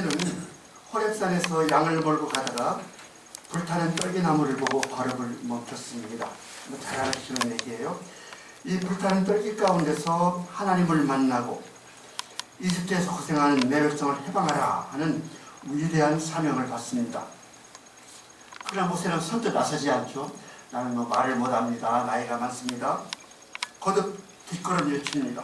모세는 호렙산에서 양을 몰고 가다가 불타는 떨기나무를 보고 발업을 멈췄습니다. 잘 아시는 얘기예요. 이 불타는 떨기 가운데서 하나님을 만나고 이집트에서 고생하는 내 백성을 해방하라 하는 위대한 사명을 받습니다. 그러나 모세는 선뜻 나서지 않죠. 나는 말을 못합니다. 나이가 많습니다. 거듭 뒷걸음질 칩니다.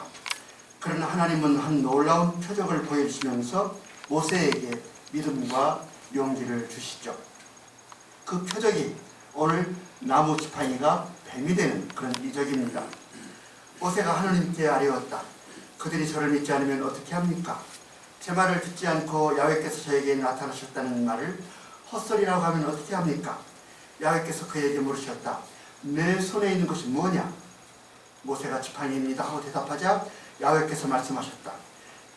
그러나 하나님은 한 놀라운 표적을 보여주시면서 모세에게 믿음과 용기를 주시죠. 그 표적이 오늘 나무 지팡이가 뱀이 되는 그런 이적입니다. 모세가 하나님께 아뢰었다. 그들이 저를 믿지 않으면 어떻게 합니까? 제 말을 듣지 않고 야훼께서 저에게 나타나셨다는 말을 헛소리라고 하면 어떻게 합니까? 야훼께서 그에게 물으셨다. 내 손에 있는 것이 뭐냐? 모세가 지팡이입니다 하고 대답하자 야훼께서 말씀하셨다.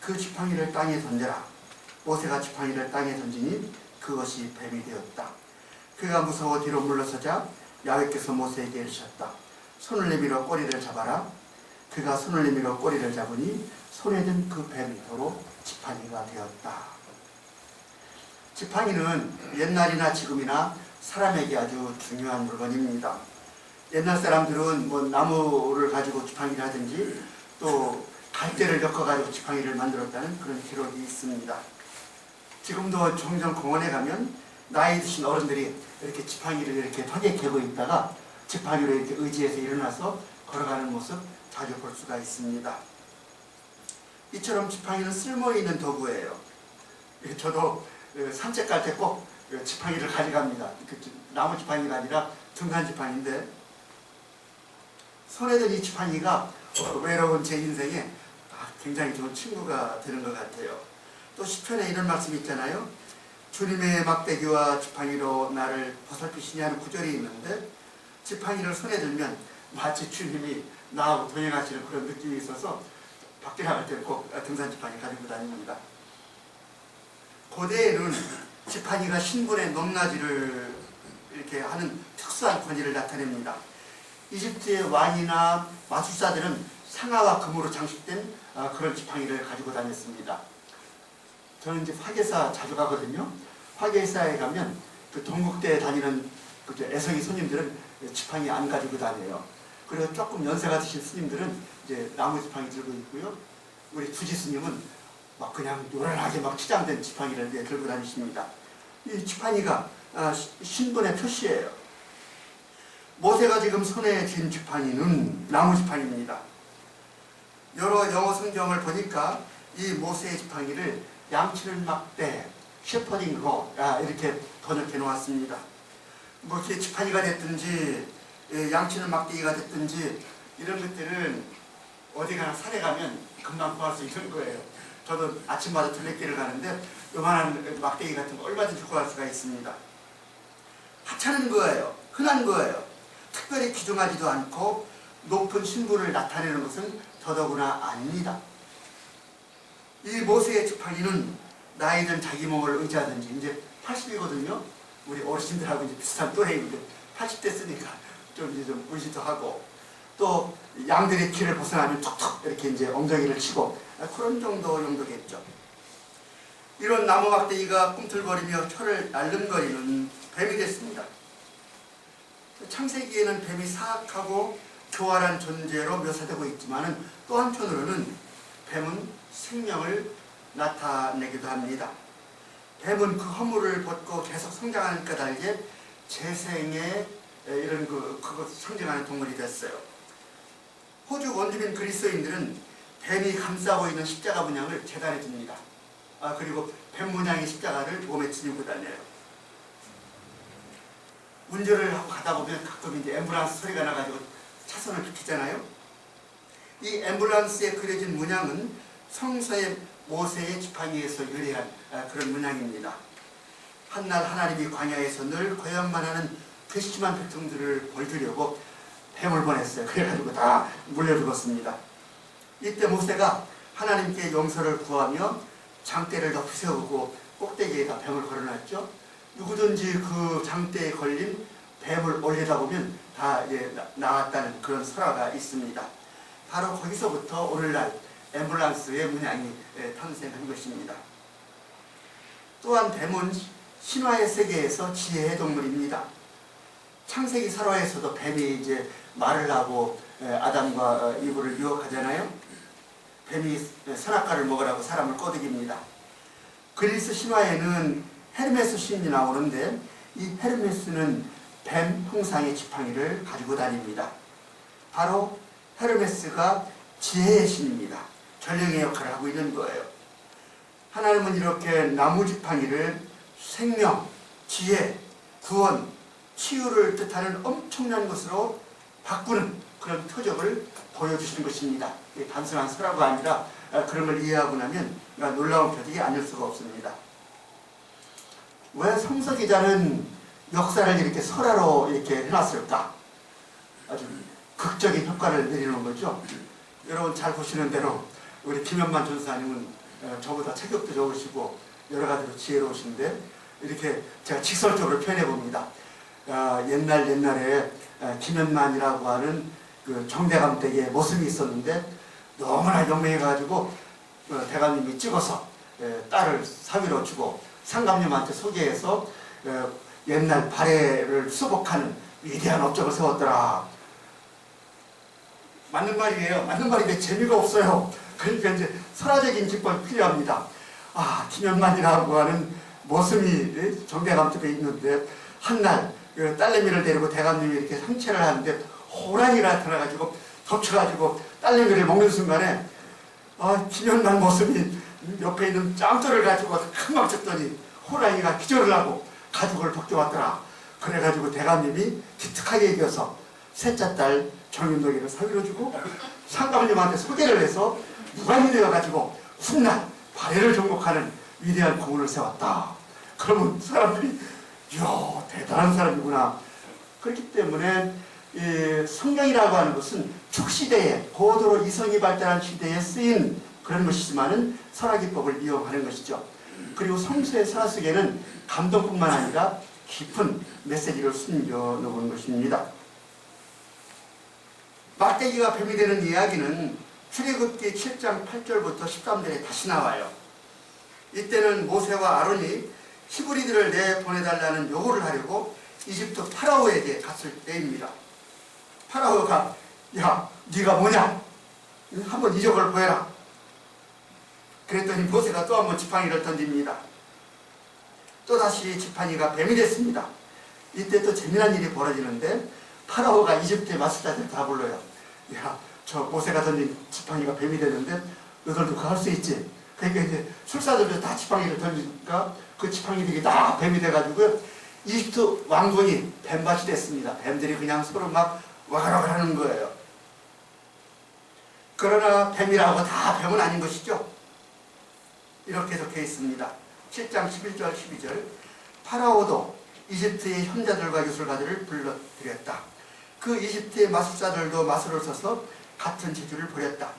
그 지팡이를 땅에 던져라. 모세가 지팡이를 땅에 던지니 그것이 뱀이 되었다. 그가 무서워 뒤로 물러서자 야훼께서 모세에게 이르셨다. 손을 내밀어 꼬리를 잡아라. 그가 손을 내밀어 꼬리를 잡으니 손에 든 그 뱀이 도로 지팡이가 되었다. 지팡이는 옛날이나 지금이나 사람에게 아주 중요한 물건입니다. 옛날 사람들은 나무를 가지고 지팡이를 하든지 또 갈대를 엮어가지고 지팡이를 만들었다는 그런 기록이 있습니다. 지금도 종종 공원에 가면 나이 드신 어른들이 이렇게 지팡이를 이렇게 턱에 개고 있다가 지팡이로 이렇게 의지해서 일어나서 걸어가는 모습 자주 볼 수가 있습니다. 이처럼 지팡이는 쓸모있는 도구예요. 저도 산책 갈 때 꼭 지팡이를 가져갑니다. 나무 지팡이가 아니라 등산 지팡이인데 손에 든 이 지팡이가 외로운 제 인생에 굉장히 좋은 친구가 되는 것 같아요. 또 시편에 이런 말씀이 있잖아요. 주님의 막대기와 지팡이로 나를 보살피시니 하는 구절이 있는데 지팡이를 손에 들면 마치 주님이 나하고 동행하시는 그런 느낌이 있어서 밖에 나갈 때는 꼭 등산 지팡이 가지고 다닙니다. 고대에는 지팡이가 신분의 높낮이를 이렇게 하는 특수한 권위를 나타냅니다. 이집트의 왕이나 마술사들은 상아와 금으로 장식된 그런 지팡이를 가지고 다녔습니다. 저는 이제 화계사 자주 가거든요. 화계사에 가면 그 동국대에 다니는 애성이 손님들은 지팡이 안 가지고 다녀요. 그리고 조금 연세가 드신 스님들은 이제 나무 지팡이 들고 있고요. 우리 주지 스님은 막 그냥 요란하게 막 치장된 지팡이를 들고 다니십니다. 이 지팡이가 신분의 표시예요. 모세가 지금 손에 쥔 지팡이는 나무 지팡이입니다. 여러 영어 성경을 보니까 이 모세의 지팡이를 양치는 막대, 셰퍼딩 로 이렇게 번역해 놓았습니다. 이게 지팡이가 됐든지 양치는 막대기가 됐든지 이런 것들은 어디 가나 산에 가면 금방 구할 수 있는 거예요. 저도 아침마다 둘레길을 가는데 요만한 막대기 같은 거 얼마든지 구할 수가 있습니다. 하찮은 거예요. 흔한 거예요. 특별히 귀중하지도 않고 높은 신분을 나타내는 것은 더더구나 아닙니다. 이 모세의 지팡이는 나이든 자기 몸을 의지하든지 이제 80이거든요. 우리 어르신들하고 이제 비슷한 또래인데 80 됐으니까 좀 의지도 하고 또 양들의 길을 벗어나면 툭툭 이렇게 이제 엉덩이를 치고 그런 정도 용도겠죠. 이런 나무 막대기가 꿈틀거리며 혀를 날름거리는 뱀이 됐습니다. 창세기에는 뱀이 사악하고 교활한 존재로 묘사되고 있지만 또 한편으로는 뱀은 생명을 나타내기도 합니다. 뱀은 그 허물을 벗고 계속 성장하는 까닭에 재생의 이런 그것 상징하는 동물이 됐어요. 호주 원주민 그리스도인들은 뱀이 감싸고 있는 십자가 문양을 제단에 둡니다. 그리고 뱀 문양의 십자가를 몸에 지니고 다녀요. 운전을 하고 가다 보면 가끔 이제 앰뷸런스 소리가 나가지고 차선을 비키잖아요. 이 앰뷸런스에 그려진 문양은 성서의 모세의 지팡이에서 유래한 그런 문양입니다. 한날 하나님이 광야에서 늘 고향만 하는 괘씸한 백성들을 벌주려고 뱀을 보냈어요. 그래가지고 다 물려 죽었습니다. 이때 모세가 하나님께 용서를 구하며 장대를 높이 세우고 꼭대기에다 뱀을 걸어놨죠. 누구든지 그 장대에 걸린 뱀을 올려다보면 다 나왔다는 그런 설화가 있습니다. 바로 거기서부터 오늘날 앰뷸런스의 문양이 탄생한 것입니다. 또한 뱀은 신화의 세계에서 지혜의 동물입니다. 창세기 설화에서도 뱀이 이제 말을 하고 아담과 이브를 유혹하잖아요. 뱀이 선악과를 먹으라고 사람을 꼬드깁니다. 그리스 신화에는 헤르메스 신이 나오는데 이 헤르메스는 뱀 형상의 지팡이를 가지고 다닙니다. 바로 헤르메스가 지혜의 신입니다. 전령의 역할을 하고 있는 거예요. 하나님은 이렇게 나무 지팡이를 생명, 지혜, 구원, 치유를 뜻하는 엄청난 것으로 바꾸는 그런 표적을 보여주시는 것입니다. 단순한 설화가 아니라 그런 걸 이해하고 나면 놀라운 표적이 아닐 수가 없습니다. 왜 성서 기자는 역사를 이렇게 설화로 이렇게 해놨을까? 아주 극적인 효과를 내리는 거죠. 여러분 잘 보시는 대로 우리 김현만 전사님은 저보다 체격도 적으시고 여러 가지로 지혜로우신데 이렇게 제가 직설적으로 표현해 봅니다. 옛날에 김현만이라고 하는 그 정대감 댁의 모습이 있었는데 너무나 영맹해가지고 대감님이 찍어서 딸을 사위로 주고 상감님한테 소개해서 옛날 발해를 수복하는 위대한 업적을 세웠더라. 맞는 말이에요. 맞는 말인데 재미가 없어요. 그러니까 이제 설화적인 기법이 필요합니다. 김현만이라고 하는 모습이 정대감 집에 있는데 한날 딸내미를 데리고 대감님이 이렇게 상체를 하는데 호랑이가 나타나가지고 덮쳐가지고 딸내미를 먹는 순간에 김현만 모습이 옆에 있는 짱돌을 가지고 금방 쳤더니 호랑이가 기절을 하고 가죽을 벗겨왔더라. 그래가지고 대감님이 기특하게 이겨서 셋째 딸 정윤덕이를 사위로 주고 상감님한테 소개를 해서 무관이 되어가지고 훗날 발해를 정복하는 위대한 공을 세웠다. 그러면 사람들이 이야 대단한 사람이구나. 그렇기 때문에 이 성경이라고 하는 것은 축시대에 고도로 이성이 발달한 시대에 쓰인 그런 것이지만은 설화기법을 이용하는 것이죠. 그리고 성서의 설화 속에는 감동뿐만 아니라 깊은 메시지를 숨겨놓은 것입니다. 막대기가 뱀이 되는 이야기는 출애굽기 7장 8절부터 13절에 다시 나와요. 이때는 모세와 아론이 히브리들을 내보내달라는 요구를 하려고 이집트 파라오에게 갔을 때입니다. 파라오가 야 네가 뭐냐? 한번 이적을 보여라. 그랬더니 모세가 또 한번 지팡이를 던집니다. 또다시 지팡이가 뱀이 됐습니다. 이때 또 재미난 일이 벌어지는데 파라오가 이집트의 마술사들 다 불러요. 야, 저 모세가 던진 지팡이가 뱀이 되는데 너희들도 그거 할 수 있지? 그러니까 이제 술사들도 다 지팡이를 던지니까 그 지팡이들이 다 뱀이 돼가지고 이집트 왕궁이 뱀밭이 됐습니다. 뱀들이 그냥 서로 막 와가라고 하는 거예요. 그러나 뱀이라고 다 뱀은 아닌 것이죠. 이렇게 적혀 있습니다. 7장 11절 12절 파라오도 이집트의 현자들과 유술가들을 불러들였다. 그 이집트의 마술사들도 마술을 써서 같은 재주를 부렸다.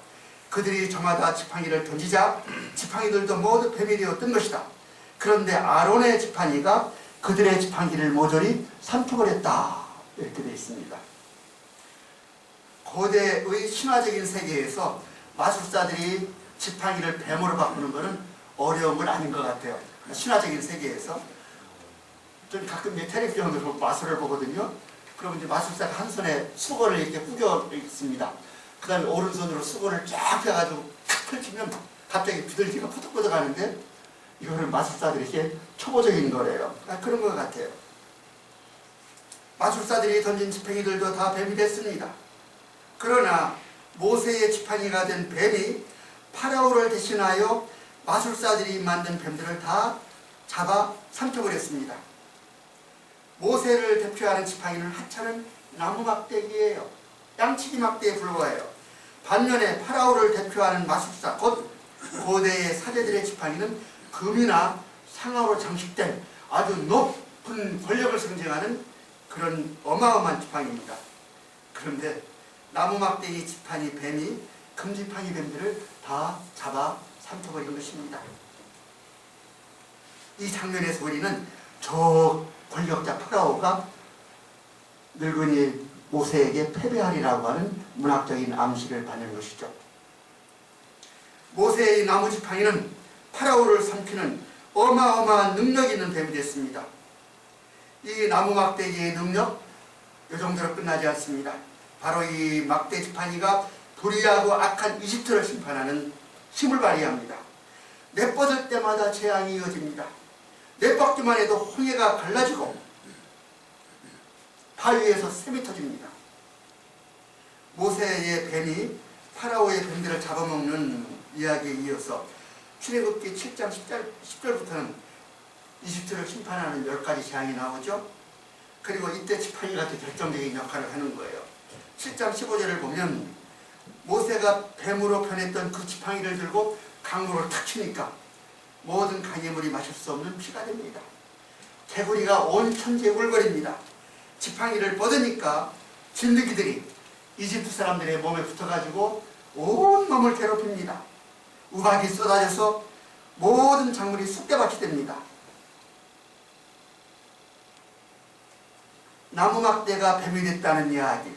그들이 저마다 지팡이를 던지자 지팡이들도 모두 뱀이 되어 뜬 것이다. 그런데 아론의 지팡이가 그들의 지팡이를 모조리 삼켜버렸다. 이렇게 되어 있습니다. 고대의 신화적인 세계에서 마술사들이 지팡이를 뱀으로 바꾸는 것은 어려운 건 아닌 것 같아요. 신화적인 세계에서 좀 가끔 텔레비전으로 마술을 보거든요. 그럼 이제 마술사가 한 손에 수건을 이렇게 꾸겨 있습니다. 그 다음에 오른손으로 수건을 쫙 펴가지고 탁 펼치면 갑자기 비둘기가 푸득푸득 하는데 이거는 마술사들이 이렇게 초보적인 거래요. 그런 것 같아요. 마술사들이 던진 지팡이들도 다 뱀이 됐습니다. 그러나 모세의 지팡이가 된 뱀이 파라오를 대신하여 마술사들이 만든 뱀들을 다 잡아 삼켜버렸습니다. 모세를 대표하는 지팡이는 하찮은 나무 막대기예요. 양치기 막대에 불과해요. 반면에 파라오를 대표하는 마술사 곧 고대의 사제들의 지팡이는 금이나 상아로 장식된 아주 높은 권력을 상징하는 그런 어마어마한 지팡이입니다. 그런데 나무 막대기 지팡이 뱀이 금지팡이 뱀들을 다 잡아 삼켜버린 것입니다. 이 장면에서 우리는 저 권력자 파라오가 늙은이 모세에게 패배하리라고 하는 문학적인 암시를 받는 것이죠. 모세의 나무 지팡이는 파라오를 삼키는 어마어마한 능력 있는 뱀이 됐습니다. 이 나무 막대기의 능력 이 정도로 끝나지 않습니다. 바로 이 막대 지팡이가 불의하고 악한 이집트를 심판하는 힘을 발휘합니다. 내뻗을 때마다 재앙이 이어집니다. 내뻗기만 해도 홍해가 갈라지고 바위에서 샘이 터집니다. 모세의 뱀이 파라오의 뱀들을 잡아먹는 이야기에 이어서 출애굽기 7장 10절부터는 이집트를 심판하는 10가지 재앙이 나오죠. 그리고 이때 지팡이가 또 결정적인 역할을 하는 거예요. 7장 15절을 보면 모세가 뱀으로 변했던 그 지팡이를 들고 강물을 탁 치니까 모든 강의 물이 마실 수 없는 피가 됩니다. 개구리가 온 천지에 울거립니다. 지팡이를 뻗으니까 진드기들이 이집트 사람들의 몸에 붙어가지고 온 몸을 괴롭힙니다. 우박이 쏟아져서 모든 작물이 쑥대밭이 됩니다. 나무막대가 뱀이 됐다는 이야기,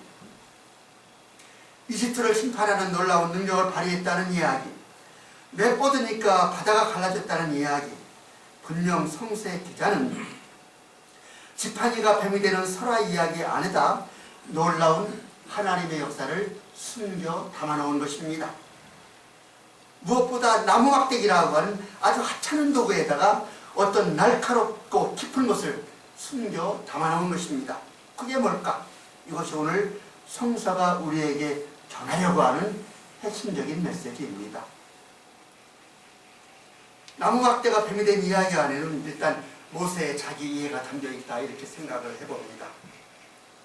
이집트를 심판하는 놀라운 능력을 발휘했다는 이야기, 내뻗으니까 바다가 갈라졌다는 이야기. 분명 성서의 기자는 지팡이가 뱀이 되는 설화 이야기 안에다 놀라운 하나님의 역사를 숨겨 담아놓은 것입니다. 무엇보다 나무막대기라고 하는 아주 하찮은 도구에다가 어떤 날카롭고 깊은 것을 숨겨 담아놓은 것입니다. 그게 뭘까? 이것이 오늘 성서가 우리에게 전하려고 하는 핵심적인 메시지입니다. 나무막대가 뱀이 된 이야기 안에는 일단 모세의 자기 이해가 담겨있다 이렇게 생각을 해봅니다.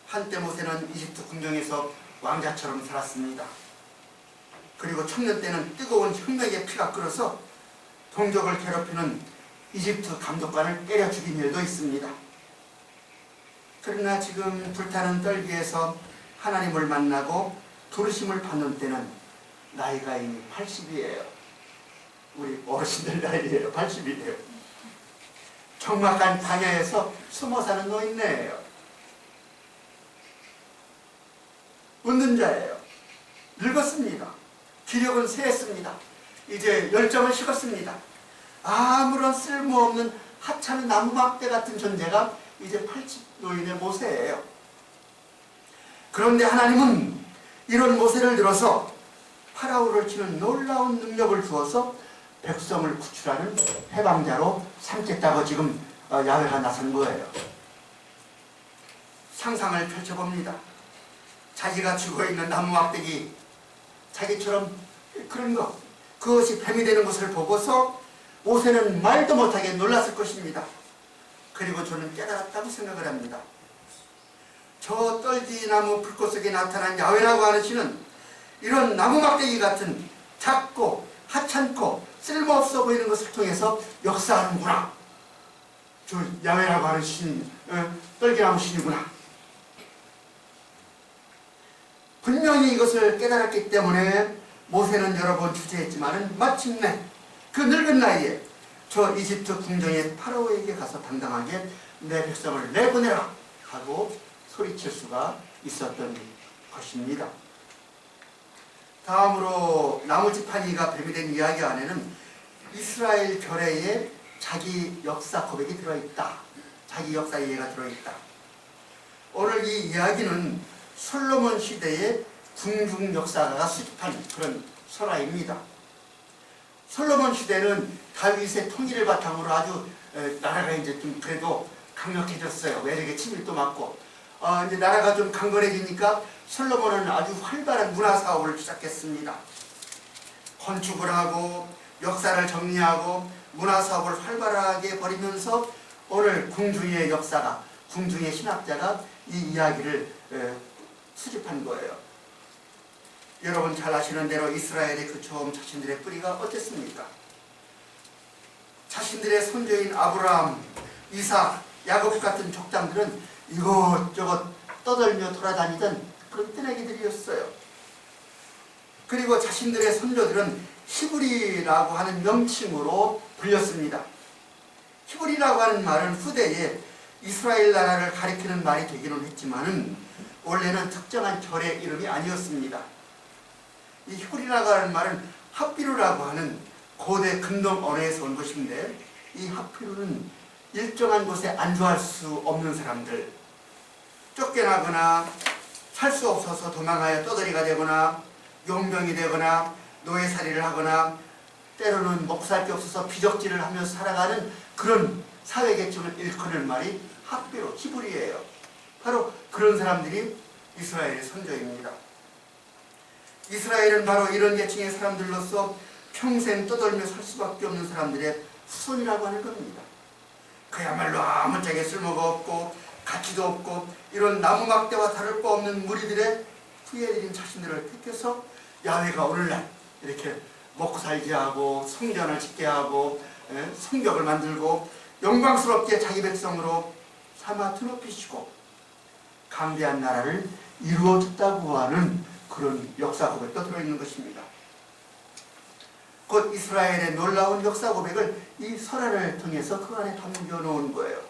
한때 모세는 이집트 궁정에서 왕자처럼 살았습니다. 그리고 청년 때는 뜨거운 혁명의 피가 끓어서 동족을 괴롭히는 이집트 감독관을 때려 죽인 일도 있습니다. 그러나 지금 불타는 떨기에서 하나님을 만나고 부르심을 받는 때는 나이가 이미 80이에요. 우리 어르신들 나이에요. 80이에요. 적막한 광야에서 숨어 사는 노인네예요. 웃는 자예요. 늙었습니다. 기력은 쇠했습니다. 이제 열정은 식었습니다. 아무런 쓸모없는 하찮은 나무막대 같은 존재가 이제 80 노인의 모세예요. 그런데 하나님은 이런 모세를 들어서 파라오를 치는 놀라운 능력을 주어서 백성을 구출하는 해방자로 삼겠다고 지금 야훼가 나선 거예요. 상상을 펼쳐봅니다. 자기가 죽어있는 나무막대기, 자기처럼 그런 것, 그것이 뱀이 되는 것을 보고서 모세는 말도 못하게 놀랐을 것입니다. 그리고 저는 깨달았다고 생각을 합니다. 저 떨기나무 불꽃 속에 나타난 야훼라고 하는 신은 이런 나무막대기 같은 작고 하찮고 쓸모없어 보이는 것을 통해서 역사하는구나. 저 야훼라고 하는 신, 떨기나무 신이구나. 분명히 이것을 깨달았기 때문에 모세는 여러 번 주저했지만 마침내 그 늙은 나이에 저 이집트 궁정의 파라오에게 가서 당당하게 내 백성을 내보내라 하고 소리칠 수가 있었던 것입니다. 다음으로 나무지팡이가 뱀이 된 이야기 안에는 이스라엘 결례에 자기 역사 고백이 들어있다. 자기 역사 이해가 들어있다. 오늘 이 이야기는 솔로몬 시대의 궁중 역사가가 수집한 그런 설화입니다. 솔로몬 시대는 다윗의 통일을 바탕으로 아주 나라가 이제 좀 그래도 강력해졌어요. 외적의 침입도 막고 이제 나라가 좀 강건해지니까 솔로몬은 아주 활발한 문화 사업을 시작했습니다. 건축을 하고 역사를 정리하고 문화 사업을 활발하게 벌이면서 오늘 궁중의 역사가, 궁중의 신학자가 이 이야기를 수집한 거예요. 여러분 잘 아시는 대로 이스라엘의 그 처음 자신들의 뿌리가 어땠습니까? 자신들의 손주인 아브라함, 이삭, 야곱 같은 족장들은 이것저것 떠돌며 돌아다니던 그런 뜨내기들이었어요. 그리고 자신들의 선조들은 히브리라고 하는 명칭으로 불렸습니다. 히브리라고 하는 말은 후대에 이스라엘 나라를 가리키는 말이 되기는 했지만은 원래는 특정한 절의 이름이 아니었습니다. 이 히브리라고 하는 말은 핫비루라고 하는 고대 근동 언어에서 온 것인데 이 하피루는 일정한 곳에 안주할 수 없는 사람들, 쫓겨나거나 살 수 없어서 도망하여 떠돌이가 되거나 용병이 되거나 노예살이를 하거나 때로는 먹고 살 게 없어서 비적질을 하며 살아가는 그런 사회계층을 일컫는 말이 하피루, 히브리예요. 바로 그런 사람들이 이스라엘의 선조입니다. 이스라엘은 바로 이런 계층의 사람들로서 평생 떠돌며 살 수밖에 없는 사람들의 후손이라고 하는 겁니다. 그야말로 아무짝에 쓸모가 없고 가치도 없고 이런 나무막대와 다를 바 없는 무리들의 후예들인 자신들을 택해서 야훼가 오늘날 이렇게 먹고 살게 하고 성전을 짓게 하고 성벽을 만들고 영광스럽게 자기 백성으로 삼아 드높이시고 강대한 나라를 이루어줬다고 하는 그런 역사 고백도 들어있는 것입니다. 곧 이스라엘의 놀라운 역사 고백을 이 설화를 통해서 그 안에 담겨놓은 거예요.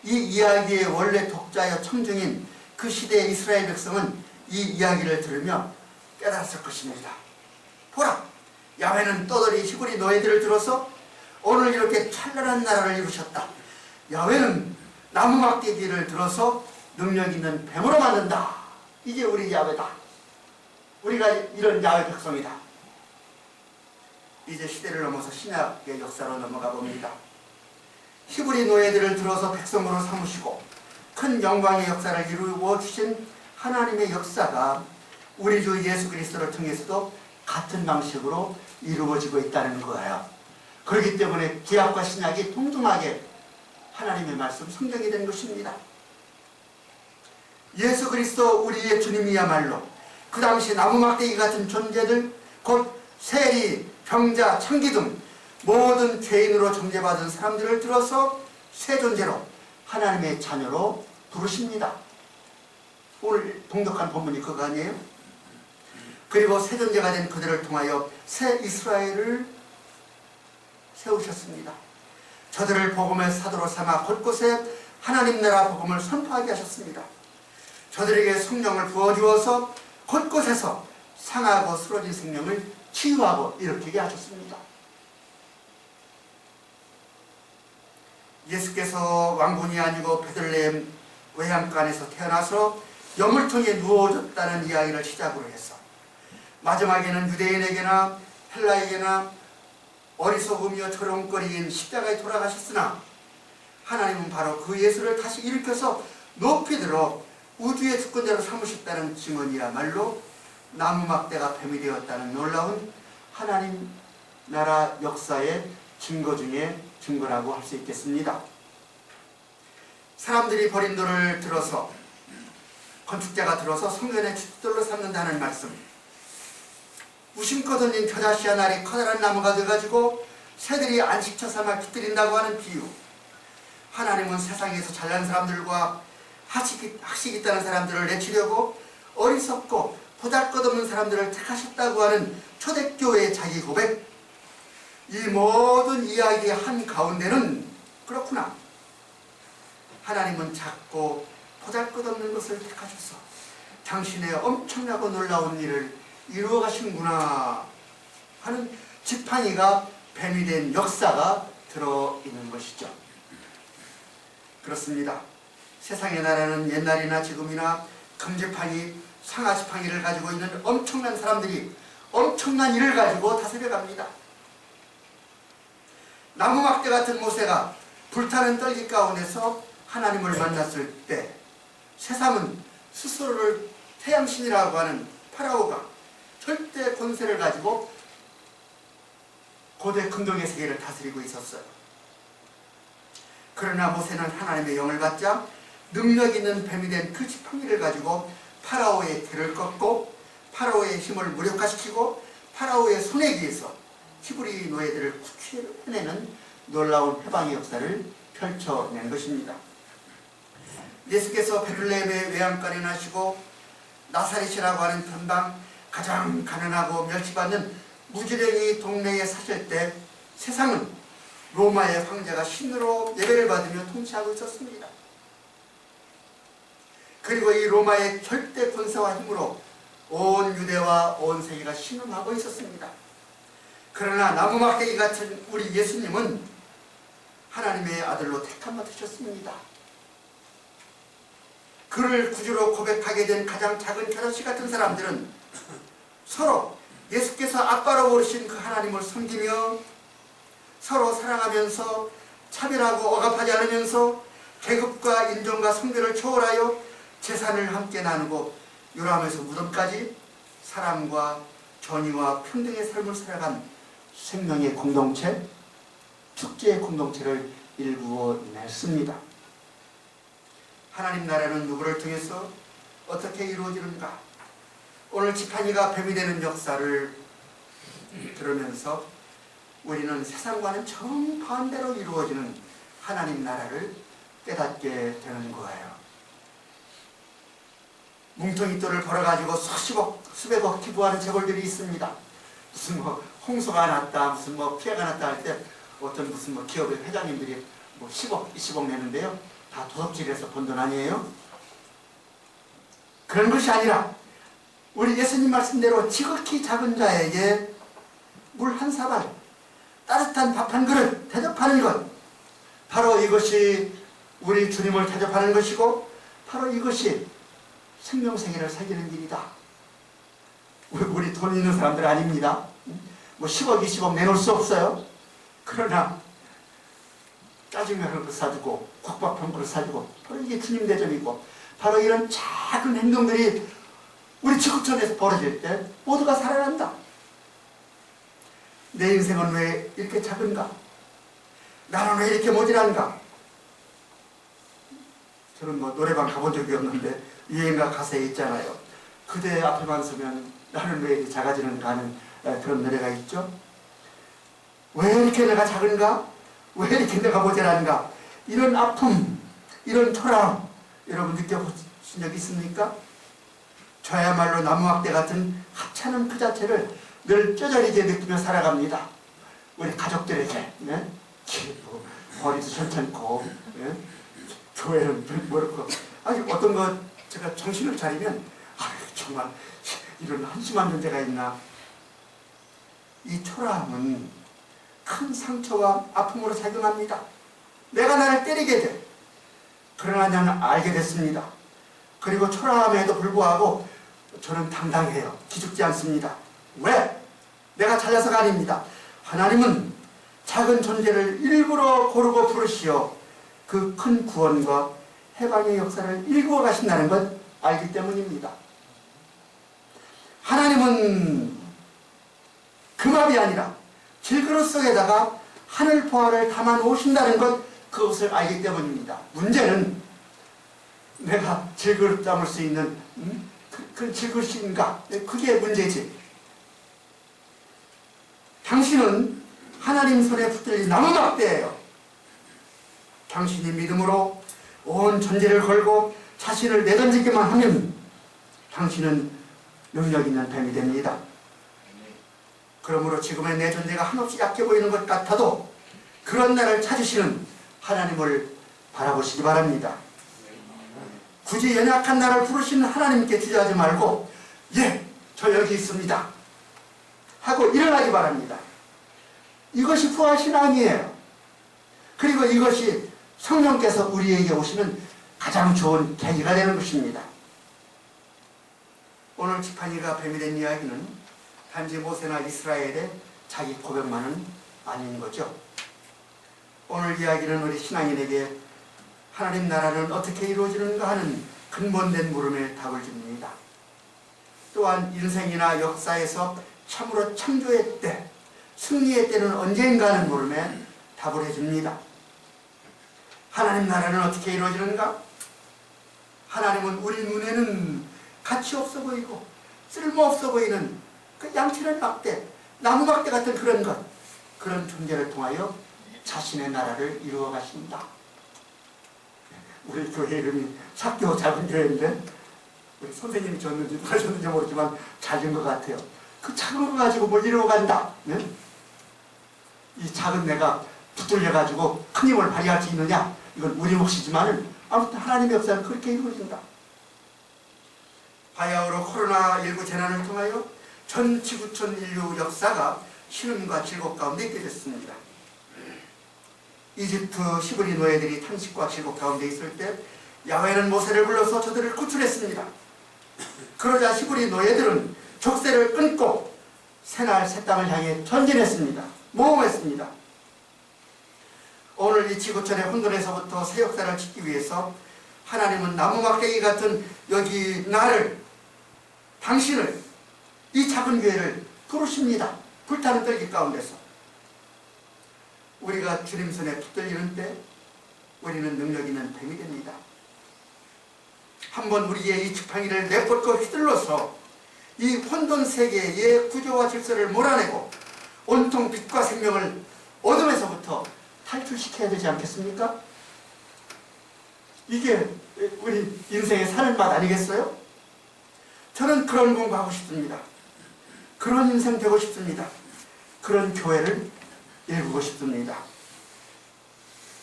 이 이야기의 원래 독자여 청중인 그 시대의 이스라엘 백성은 이 이야기를 들으며 깨달았을 것입니다. 보라! 야훼는 떠돌이 히브리 노예들을 들어서 오늘 이렇게 찬란한 나라를 이루셨다. 야훼는 나무막대기를 들어서 능력 있는 뱀으로 만든다. 이게 우리 야훼다. 우리가 이런 야훼 백성이다. 이제 시대를 넘어서 신약의 역사로 넘어가 봅니다. 히브리 노예들을 들어서 백성으로 삼으시고 큰 영광의 역사를 이루어 주신 하나님의 역사가 우리 주 예수 그리스도를 통해서도 같은 방식으로 이루어지고 있다는 거예요. 그렇기 때문에 구약과 신약이 동등하게 하나님의 말씀 성경이 된 것입니다. 예수 그리스도 우리의 주님이야말로 그 당시 나무막대기 같은 존재들, 곧 세리, 병자, 창기 등 모든 죄인으로 정죄받은 사람들을 들어서 새 존재로 하나님의 자녀로 부르십니다. 오늘 동독한 본문이 그거 아니에요? 그리고 새 존재가 된 그들을 통하여 새 이스라엘을 세우셨습니다. 저들을 복음의 사도로 삼아 곳곳에 하나님 나라 복음을 선포하게 하셨습니다. 저들에게 성령을 부어주어서 곳곳에서 상하고 쓰러진 생명을 치유하고 일으키게 하셨습니다. 예수께서 왕궁이 아니고 베들레헴 외양간에서 태어나서 여물통에 누워졌다는 이야기를 시작으로 해서 마지막에는 유대인에게나 헬라에게나 어리석으며 조롱거리인 십자가에 돌아가셨으나 하나님은 바로 그 예수를 다시 일으켜서 높이 들어 우주의 주권자로 삼으셨다는 증언이야말로 나무막대가 뱀이 되었다는 놀라운 하나님 나라 역사의 증거 중에 증거라고 할 수 있겠습니다. 사람들이 버린 돌을 들어서 건축자가 들어서 성전의 주돌로 삼는다는 말씀, 무심코 던진 겨자씨 한 알이 커다란 나무가 돼가지고 새들이 안식처 삼아 깃들인다고 하는 비유, 하나님은 세상에서 잘난 사람들과 학식 있다는 사람들을 내치려고 어리석고 보잘것없는 사람들을 택하셨다고 하는 초대교회의 자기 고백, 이 모든 이야기의 한가운데는 그렇구나, 하나님은 작고 보잘것없는 것을 택하셔서 당신의 엄청나고 놀라운 일을 이루어 가신구나 하는 지팡이가 뱀이 된 역사가 들어있는 것이죠. 그렇습니다. 세상의 나라는 옛날이나 지금이나 금지팡이, 상하지팡이를 가지고 있는 엄청난 사람들이 엄청난 일을 가지고 다스려갑니다. 나무막대 같은 모세가 불타는 떨기 가운데서 하나님을 만났을 때 세상은 스스로를 태양신이라고 하는 파라오가 절대 권세를 가지고 고대 금동의 세계를 다스리고 있었어요. 그러나 모세는 하나님의 영을 받자 능력 있는 뱀이 된 그 지팡이를 가지고 파라오의 뒤를 꺾고 파라오의 힘을 무력화시키고 파라오의 손에 의해서 히브리 노예들을 구출해내는 놀라운 해방의 역사를 펼쳐낸 것입니다. 예수께서 베들레헴의 외양간에 나시고 나사렛이라고 하는 변방 가장 가난하고 멸시받는 무지랭이 동네에 사실 때 세상은 로마의 황제가 신으로 예배를 받으며 통치하고 있었습니다. 그리고 이 로마의 절대 권세와 힘으로 온 유대와 온 세계가 신음하고 있었습니다. 그러나 나무막대기 같은 우리 예수님은 하나님의 아들로 택함 받으셨습니다. 그를 구주로 고백하게 된 가장 작은 겨자씨 같은 사람들은 서로 예수께서 아빠로 부르신 그 하나님을 섬기며 서로 사랑하면서 차별하고 억압하지 않으면서 계급과 인종과 성별을 초월하여 재산을 함께 나누고 요람에서 무덤까지 사랑과 전의와 평등의 삶을 살아간 생명의 공동체, 축제의 공동체를 일구어냈습니다. 하나님 나라는 누구를 통해서 어떻게 이루어지는가? 오늘 지팡이가 뱀이 되는 역사를 들으면서 우리는 세상과는 정반대로 이루어지는 하나님 나라를 깨닫게 되는 거예요. 뭉텅이돌을 벌어가지고 수백억 기부하는 재벌들이 있습니다. 무슨 홍수가 났다, 무슨 피해가 났다 할 때 어떤 무슨 기업의 회장님들이 10억, 20억 내는데요. 다 도둑질해서 번 돈 아니에요? 그런 것이 아니라 우리 예수님 말씀대로 지극히 작은 자에게 물 한 사발, 따뜻한 밥 한 그릇 대접하는 것, 바로 이것이 우리 주님을 대접하는 것이고 바로 이것이 생명세계를 살리는 길이다. 우리 돈 있는 사람들 아닙니다. 10억, 20억 내놓을 수 없어요. 그러나 짜장면 한 그릇 사주고 국밥 한 그릇 사주고 바로 이게 주님 대접이고 바로 이런 작은 행동들이 우리 지구촌에서 벌어질 때 모두가 살아난다. 내 인생은 왜 이렇게 작은가? 나는 왜 이렇게 모질한가? 저는 노래방 가본 적이 없는데 유행가 가사에 있잖아요. 그대 앞에만 서면 나는 왜 이렇게 작아지는가 하는 그런 노래가 있죠. 왜 이렇게 내가 작은가? 왜 이렇게 내가 모자란가? 이런 아픔, 이런 초라함 여러분 느껴보신 적 있습니까? 저야말로 나무막대 같은 하찮은 그 자체를 늘 뼈저리게 느끼며 살아갑니다. 우리 가족들에게 머리도 괜찮고 교회는 뭐랄까 아니 어떤 거 제가 정신을 차리면 정말 이런 한심한 존재가 있나. 이 초라함은 큰 상처와 아픔으로 작용합니다. 내가 나를 때리게 돼. 그러나 나는 알게 됐습니다. 그리고 초라함에도 불구하고 저는 당당해요. 기죽지 않습니다. 왜? 내가 잘나서가 아닙니다. 하나님은 작은 존재를 일부러 고르고 부르시어 그 큰 구원과 해방의 역사를 일구어 가신다는 것 알기 때문입니다. 하나님은 금압이 아니라 질그릇 속에다가 하늘 보화를 담아 놓으신다는 것 그것을 알기 때문입니다. 문제는 내가 질그릇 담을 수 있는 그 질그릇인가? 그게 문제지. 당신은 하나님 손에 붙들린 나무막대예요. 당신이 믿음으로 온 존재를 걸고 자신을 내던지기만 하면 당신은 능력 있는 뱀이 됩니다. 그러므로 지금의 내 존재가 한없이 약해 보이는 것 같아도 그런 나를 찾으시는 하나님을 바라보시기 바랍니다. 굳이 연약한 나를 부르시는 하나님께 주저하지 말고 저 여기 있습니다 하고 일어나기 바랍니다. 이것이 부활신앙이에요. 그리고 이것이 성령께서 우리에게 오시는 가장 좋은 계기가 되는 것입니다. 오늘 지팡이가 뱀이 된 이야기는 단지 모세나 이스라엘의 자기 고백만은 아닌 거죠. 오늘 이야기는 우리 신앙인에게 하나님 나라는 어떻게 이루어지는가 하는 근본된 물음에 답을 줍니다. 또한 인생이나 역사에서 참으로 창조의 때, 승리의 때는 언제인가 하는 물음에 답을 해줍니다. 하나님 나라는 어떻게 이루어지는가? 하나님은 우리 눈에는 가치 없어 보이고 쓸모없어 보이는 그 양치는 막대, 나무 막대 같은 그런 것, 그런 존재를 통하여 자신의 나라를 이루어 가신다. 우리 교회 이름이 작교 작은 교회인데 우리 선생님이 줬는지 누가 줬는지 모르지만 작은 것 같아요. 그 작은 거 가지고 뭘 이루어 간다. 네? 이 작은 내가 붙들려가지고 큰 힘을 발휘할 수 있느냐? 이건 우리 몫이지만은 아무튼 하나님의 역사는 그렇게 이루어진다. 바야흐로 코로나19 재난을 통하여 전 지구촌 인류 역사가 신음과 즐겁 가운데 있게 됐습니다. 이집트 히브리 노예들이 탄식과 질곡 가운데 있을 때 야훼는 모세를 불러서 저들을 구출했습니다. 그러자 히브리 노예들은 족쇄를 끊고 새날 새 땅을 향해 전진했습니다. 모험했습니다. 오늘 이 지구촌의 혼돈에서부터 새 역사를 짓기 위해서 하나님은 나무 막대기 같은 여기 나를, 당신을, 이 작은 교회를 부르십니다. 불타는 떨기 가운데서 우리가 주님 손에 붙들리는 때 우리는 능력 있는 뱀이 됩니다. 한번 우리의 이 지팡이를 내뻗고 휘둘러서 이 혼돈 세계의 구조와 질서를 몰아내고 온통 빛과 생명을 어둠에서부터 탈출시켜야 되지 않겠습니까? 이게 우리 인생의 사는 맛 아니겠어요? 저는 그런 공부하고 싶습니다. 그런 인생 되고 싶습니다. 그런 교회를 일구고 싶습니다.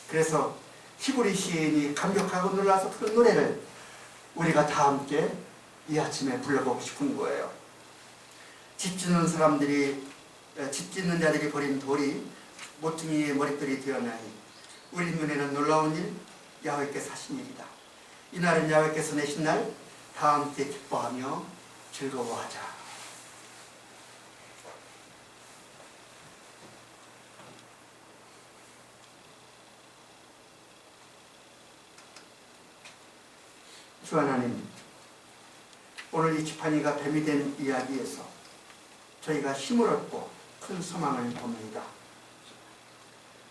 그래서 히브리 시인이 감격하고 놀라서 부른 노래를 우리가 다 함께 이 아침에 불러보고 싶은 거예요. 집 짓는 자들이 버린 돌이 모퉁이의 머릿돌이 되었나니 우리 눈에는 놀라운 일, 야훼께서 하신 일이다. 이날은 야훼께서 내신 날, 다 함께 기뻐하며 즐거워하자. 주 하나님, 오늘 이 지팡이가 뱀이 된 이야기에서 저희가 힘을 얻고 큰 소망을 봅니다.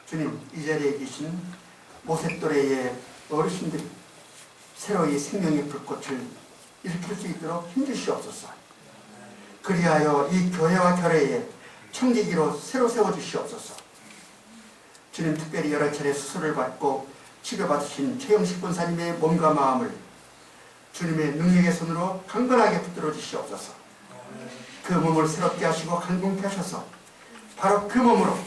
주님, 이 자리에 계신 모세 또래의 어르신들이 새로이 생명의 불꽃을 일으킬 수 있도록 힘주시옵소서. 그리하여 이 교회와 결회에 청지기로 새로 세워주시옵소서. 주님, 특별히 여러 차례 수술을 받고 치료받으신 최영식 권사님의 몸과 마음을 주님의 능력의 손으로 강건하게 붙들어 주시옵소서. 그 몸을 새롭게 하시고 강건케 하셔서 바로 그 몸으로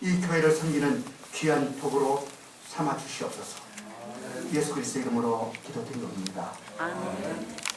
이 교회를 섬기는 귀한 도구로 삼아 주시옵소서. 예수 그리스도의 이름으로 기도드립니다. 아멘.